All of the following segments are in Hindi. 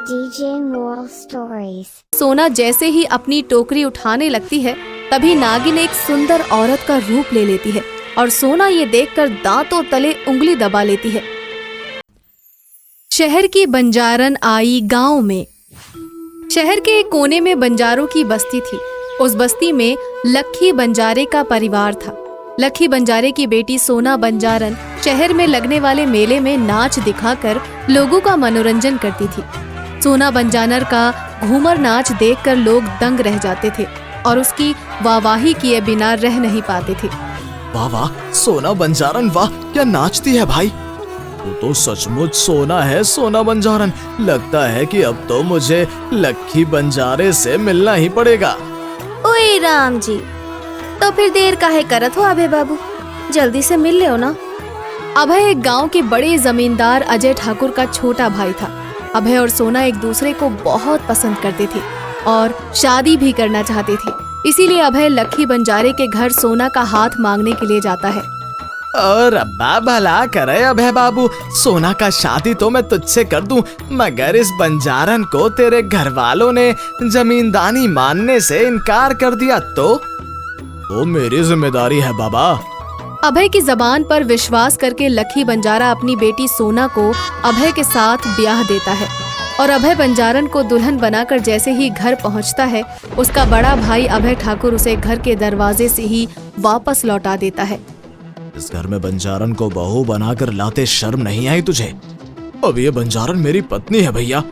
DJ Moral Stories। सोना जैसे ही अपनी टोकरी उठाने लगती है तभी नागिन एक सुंदर औरत का रूप ले लेती है और सोना ये देखकर दांतों तले उंगली दबा लेती है। शहर की बंजारन आई गांव में। शहर के एक कोने में बंजारों की बस्ती थी। उस बस्ती में लखी बंजारे का परिवार था। लखी बंजारे की बेटी सोना बंजारन शहर में लगने वाले मेले में नाच दिखाकर लोगों का मनोरंजन करती थी। सोना बंजारन का घूमर नाच देखकर लोग दंग रह जाते थे और उसकी वाहवाही किए बिना रह नहीं पाते थे। वाह वाह, सोना बंजारन वाह, क्या नाचती है भाई। तू तो सचमुच सोना है सोना बंजारन। लगता है कि अब तो मुझे लखी बंजारे से मिलना ही पड़ेगा। ओए राम जी, तो फिर देर काहे करत हो अभय बाबू, जल्दी से मिल ले ना। अभय एक गांव के बड़े जमींदार अजय ठाकुर का छोटा भाई था। अभय और सोना एक दूसरे को बहुत पसंद करते थे और शादी भी करना चाहते थे। इसीलिए अभय लखी बंजारे के घर सोना का हाथ मांगने के लिए जाता है। और अब्बा भला करे अभय बाबू, सोना का शादी तो मैं तुझसे कर दूं, मगर इस बंजारन को तेरे घर वालों ने जमींदानी मानने से इनकार कर दिया तो मेरी जिम्मेदारी है बाबा। अभय की जबान पर विश्वास करके लखी बंजारा अपनी बेटी सोना को अभय के साथ ब्याह देता है और अभय बंजारन को दुल्हन बनाकर जैसे ही घर पहुंचता है उसका बड़ा भाई अभय ठाकुर उसे घर के दरवाजे से ही वापस लौटा देता है। इस घर में बंजारन को बहू बनाकर लाते शर्म नहीं आई तुझे? अब ये बंजारन मेरी पत्नी है भैया।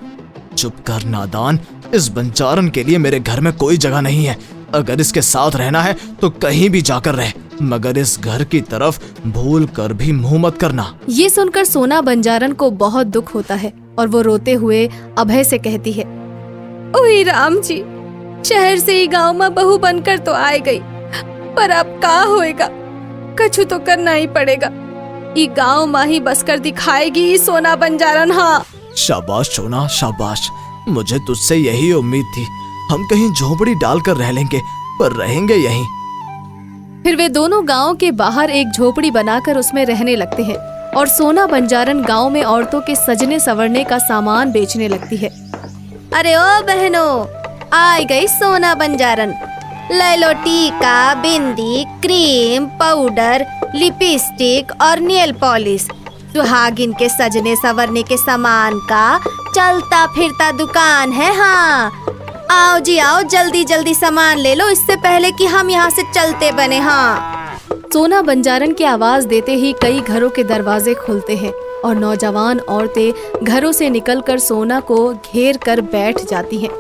चुप कर नादान, इस बंजारन के लिए मेरे घर में कोई जगह नहीं है। अगर इसके साथ रहना है तो कहीं भी जाकर रह, मगर इस घर की तरफ भूल कर भी मुंह मत करना। ये सुनकर सोना बंजारन को बहुत दुख होता है और वो रोते हुए अभय से कहती है, ओए राम जी, शहर से ही गांव में बहू बनकर तो आ गई, पर अब का होएगा, कछु तो करना ही पड़ेगा। ये गांव में ही बस कर दिखाएगी सोना बंजारन। हाँ शाबाश सोना शाबाश, मुझे तुझसे यही उम्मीद थी। हम कहीं झोपड़ी डालकर रह लेंगे, पर रहेंगे यहीं। फिर वे दोनों गांव के बाहर एक झोपड़ी बनाकर उसमें रहने लगते हैं और सोना बंजारन गांव में औरतों के सजने संवरने का सामान बेचने लगती है। अरे ओ बहनों, आ गई सोना बंजारन, ले लो टीका, बिंदी, क्रीम, पाउडर, लिपस्टिक और नेल पॉलिश। सुहागिन के सजने संवरने के सामान का चलता फिरता दुकान है। हाँ आओ जी आओ, जल्दी जल्दी सामान ले लो, इससे पहले कि हम यहाँ से चलते बने। हाँ सोना बंजारन की आवाज देते ही कई घरों के दरवाजे खुलते हैं और नौजवान औरतें घरों से निकलकर सोना को घेर कर बैठ जाती हैं।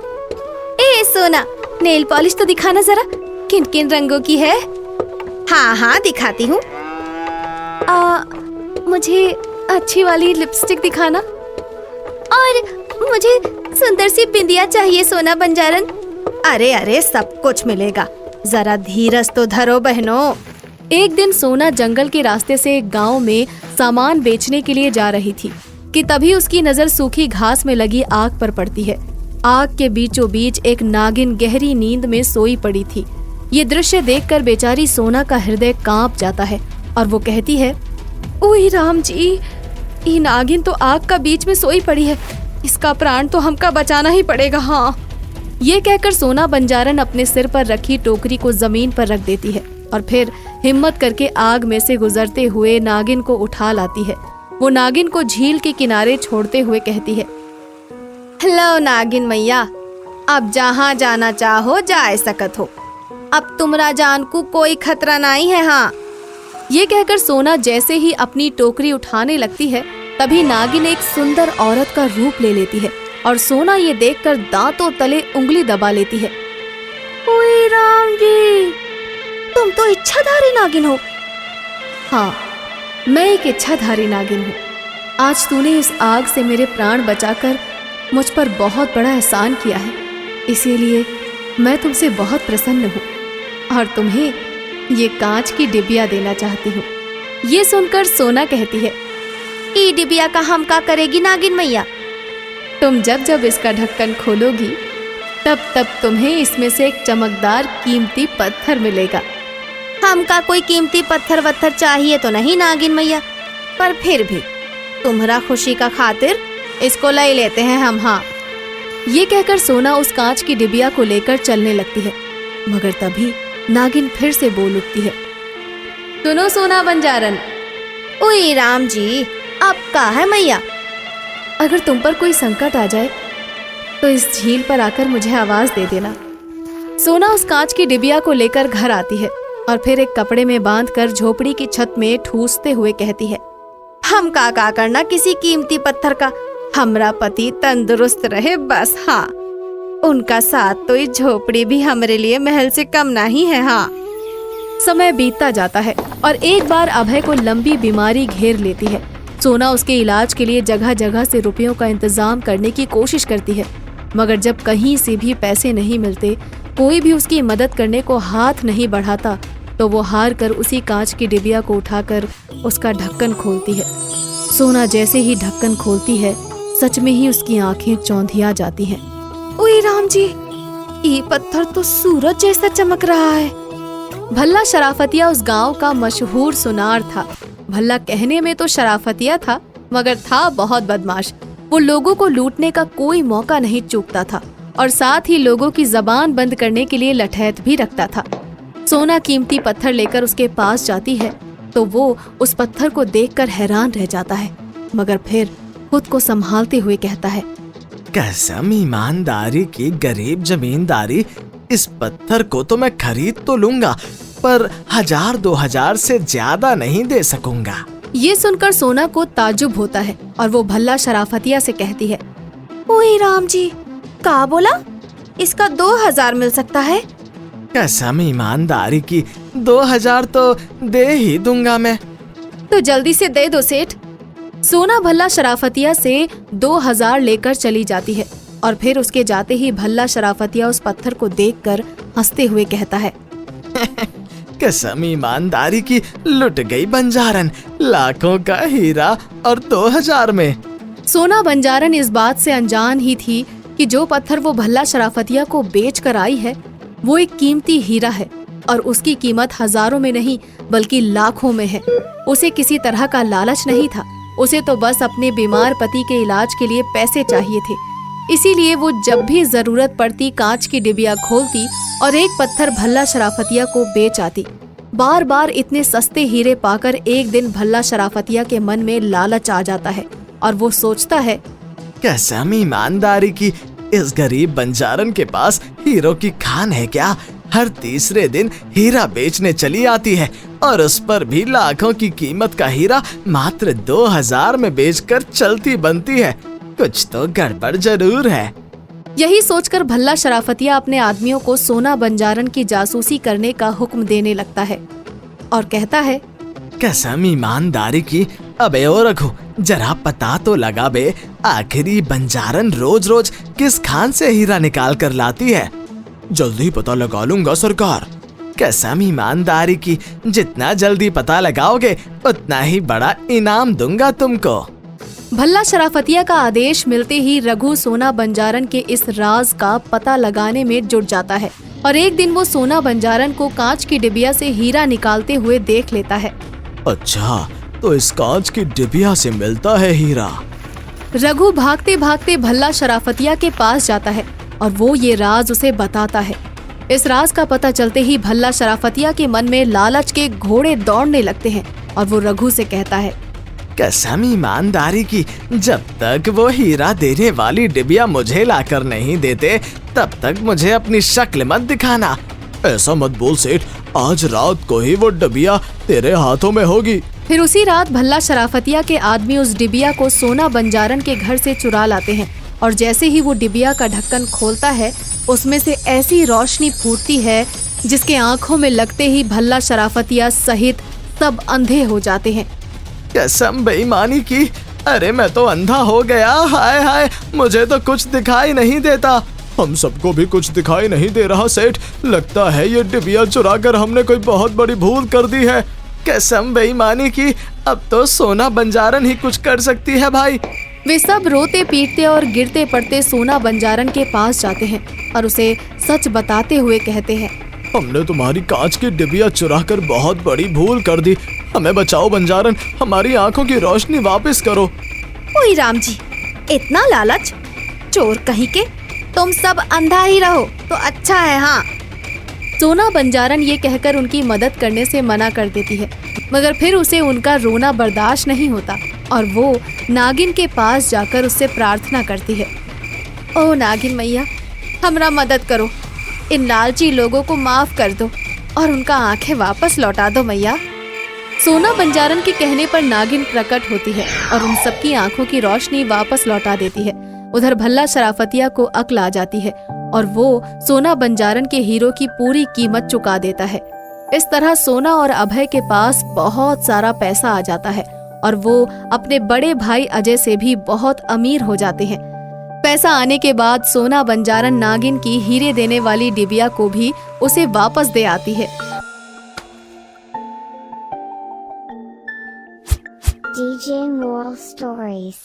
ए सोना, नेल पॉलिश तो दिखाना जरा, किन किन रंगों की है? हाँ हाँ दिखाती हूँ। मुझे अच्छी वाली लिपस्टिक दिखाना और मुझे सुंदर सी बिंदिया चाहिए सोना बंजारन। अरे अरे सब कुछ मिलेगा, जरा धीरज तो धरो बहनों। एक दिन सोना जंगल के रास्ते से एक गांव में सामान बेचने के लिए जा रही थी कि तभी उसकी नजर सूखी घास में लगी आग पर पड़ती है। आग के बीचों बीच एक नागिन गहरी नींद में सोई पड़ी थी। ये दृश्य देखकर बेचारी सोना का हृदय कांप जाता है और वो कहती है, ओए राम जी, ये नागिन तो आग का बीच में सोई पड़ी है, इसका प्राण तो हमका बचाना ही पड़ेगा। हाँ ये कहकर सोना बंजारन अपने सिर पर रखी टोकरी को जमीन पर रख देती है और फिर हिम्मत करके आग में से गुजरते हुए नागिन को उठा लाती है। वो नागिन को झील के किनारे छोड़ते हुए कहती है, लो नागिन मैया, अब जहाँ जाना चाहो जा सकत हो, अब तुमरा जान को कोई खतरा नहीं है। हाँ ये कहकर सोना जैसे ही अपनी टोकरी उठाने लगती है तभी नागिन एक सुंदर औरत का रूप ले लेती है और सोना ये देखकर दांतों तले उंगली दबा लेती है। ओए राम जी, तुम तो इच्छाधारी नागिन हो। हाँ मैं एक इच्छाधारी नागिन हूँ। आज तूने इस आग से मेरे प्राण बचाकर मुझ पर बहुत बड़ा एहसान किया है, इसीलिए मैं तुमसे बहुत प्रसन्न हूँ और तुम्हें ये कांच की डिबिया देना चाहती हूँ। ये सुनकर सोना कहती है, ई डिबिया का हम का करेगी नागिन मैया? तुम जब जब इसका ढक्कन खोलोगी तब तब तुम्हें इसमें से एक चमकदार कीमती पत्थर मिलेगा। हमका कोई कीमती पत्थर वत्थर चाहिए तो नहीं नागिन मैया, पर फिर भी तुम्हारा खुशी का खातिर इसको ले लेते हैं हम। हाँ ये कहकर सोना उस कांच की डिबिया को लेकर चलने लगती है, मगर तभी नागिन फिर से बोल उठती है, सुनो सोना बंजारन। ओए राम जी, आप कहाँ है मैया? अगर तुम पर कोई संकट आ जाए तो इस झील पर आकर मुझे आवाज दे देना। सोना उस कांच की डिबिया को लेकर घर आती है और फिर एक कपड़े में बांधकर झोपड़ी की छत में ठूसते हुए कहती है, हम का करना किसी कीमती पत्थर का, हमरा पति तंदुरुस्त रहे बस। हाँ, उनका साथ तो इस झोपड़ी भी हमरे लिए महल से कम नहीं है। हाँ। समय बीतता जाता है और एक बार अभय को लंबी बीमारी घेर लेती है। सोना उसके इलाज के लिए जगह जगह से रुपयों का इंतजाम करने की कोशिश करती है, मगर जब कहीं से भी पैसे नहीं मिलते, कोई भी उसकी मदद करने को हाथ नहीं बढ़ाता, तो वो हार कर उसी कांच की डिबिया को उठाकर उसका ढक्कन खोलती है। सोना जैसे ही ढक्कन खोलती है, सच में ही उसकी आंखें चौंधिया जाती हैं। ओए राम जी, ये पत्थर तो सूरज जैसा चमक रहा है। भल्ला शराफतिया उस गांव का मशहूर सुनार था। भल्ला कहने में तो शराफतिया था, मगर था बहुत बदमाश। वो लोगों को लूटने का कोई मौका नहीं चूकता था और साथ ही लोगों की जबान बंद करने के लिए लठैत भी रखता था। सोना कीमती पत्थर लेकर उसके पास जाती है तो वो उस पत्थर को देखकर हैरान रह जाता है, मगर फिर खुद को संभालते हुए कहता है, कसम ईमानदारी की गरीब जमींदारी, इस पत्थर को तो मैं खरीद तो लूंगा, पर 1000-2000 से ज्यादा नहीं दे सकूंगा। ये सुनकर सोना को ताज्जुब होता है और वो भल्ला शराफतिया से कहती है, ओए राम जी, का बोला? इसका 2000 मिल सकता है? कसम ईमानदारी की 2000 तो दे ही दूंगा मैं। तो जल्दी से दे दो सेठ। सोना भल्ला शराफतिया से 2000 लेकर चली जाती है और फिर उसके जाते ही भल्ला शराफतिया उस पत्थर को देखकर हंसते हुए कहता है, कसम ईमानदारी की लुट गई बंजारन, लाखों का हीरा और 2000 में। सोना बंजारन इस बात से अनजान ही थी कि जो पत्थर वो भल्ला शराफतिया को बेच कर आई है वो एक कीमती हीरा है और उसकी कीमत हजारों में नहीं बल्कि लाखों में है। उसे किसी तरह का लालच नहीं था, उसे तो बस अपने बीमार पति के इलाज के लिए पैसे चाहिए थे। इसीलिए वो जब भी जरूरत पड़ती कांच की डिबिया खोलती और एक पत्थर भल्ला शराफतिया को बेच आती। बार बार इतने सस्ते हीरे पाकर एक दिन भल्ला शराफतिया के मन में लालच आ जाता है और वो सोचता है, कसम ईमानदारी की इस गरीब बंजारन के पास हीरो की खान है क्या? हर तीसरे दिन हीरा बेचने चली आती है और उस पर भी लाखों की कीमत का हीरा मात्र 2000 में बेचकर चलती बनती है। कुछ तो गड़बड़ जरूर है। यही सोचकर भल्ला शराफतिया अपने आदमियों को सोना बंजारन की जासूसी करने का हुक्म देने लगता है और कहता है, कसम ईमानदारी की अबे ओ रघु, जरा पता तो लगा बे, आखिरी बंजारन रोज रोज किस खान से हीरा निकाल कर लाती है? जल्दी पता लगा लूंगा सरकार। कसम ईमानदारी की जितना जल्दी पता लगाओगे उतना ही बड़ा इनाम दूंगा तुमको। भल्ला शराफतिया का आदेश मिलते ही रघु सोना बंजारन के इस राज का पता लगाने में जुट जाता है और एक दिन वो सोना बंजारन को कांच की डिबिया से हीरा निकालते हुए देख लेता है। अच्छा, तो इस कांच की डिबिया से मिलता है हीरा। रघु भागते भागते भल्ला शराफतिया के पास जाता है और वो ये राज उसे बताता है। इस राज का पता चलते ही भल्ला शराफतिया के मन में लालच के घोड़े दौड़ने लगते हैं और वो रघु से कहता है, कसम ईमानदारी की जब तक वो हीरा देने वाली डिबिया मुझे लाकर नहीं देते तब तक मुझे अपनी शक्ल मत दिखाना। ऐसा मत बोल सेठ, आज रात को ही वो डिबिया तेरे हाथों में होगी। फिर उसी रात भल्ला शराफतिया के आदमी उस डिबिया को सोना बंजारन के घर से चुरा लाते हैं और जैसे ही वो डिबिया का ढक्कन खोलता है उसमें से ऐसी रोशनी फूटती है जिसके आंखों में लगते ही भल्ला शराफतिया सहित सब अंधे हो जाते हैं। कसम बेईमानी की, अरे मैं तो अंधा हो गया। हाय हाय, मुझे तो कुछ दिखाई नहीं देता। हम सबको भी कुछ दिखाई नहीं दे रहा सेठ, लगता है ये डिबिया चुरा कर हमने कोई बहुत बड़ी भूल कर दी है। कसम बेईमानी की, अब तो सोना बंजारन ही कुछ कर सकती है भाई। वे सब रोते पीटते और गिरते पड़ते सोना बंजारन के पास जाते हैं और उसे सच बताते हुए कहते हैं, हमने तुम्हारी कांच की डिबिया चुरा कर बहुत बड़ी भूल कर दी। हमें बचाओ बंजारन, हमारी आंखों की रोशनी वापस करो। ओए राम जी, इतना लालच, चोर कहीं के, तुम सब अंधा ही रहो तो अच्छा है। हाँ, सोना बंजारन ये कहकर उनकी मदद करने से मना कर देती है, मगर फिर उसे उनका रोना बर्दाश्त नहीं होता और वो नागिन के पास जाकर उससे प्रार्थना करती है। ओह नागिन मैया, हमरा मदद करो, इन लालची लोगों को माफ कर दो और उनका आंखें वापस लौटा दो मैया। सोना बंजारन के कहने पर नागिन प्रकट होती है और उन सबकी आंखों की रोशनी वापस लौटा देती है। उधर भल्ला शराफतिया को अक्ल आ जाती है और वो सोना बंजारन के हीरो की पूरी कीमत चुका देता है। इस तरह सोना और अभय के पास बहुत सारा पैसा आ जाता है और वो अपने बड़े भाई अजय से भी बहुत अमीर हो जाते हैं। पैसा आने के बाद सोना बंजारन नागिन की हीरे देने वाली डिबिया को भी उसे वापस दे आती है। DJ Moral Stories.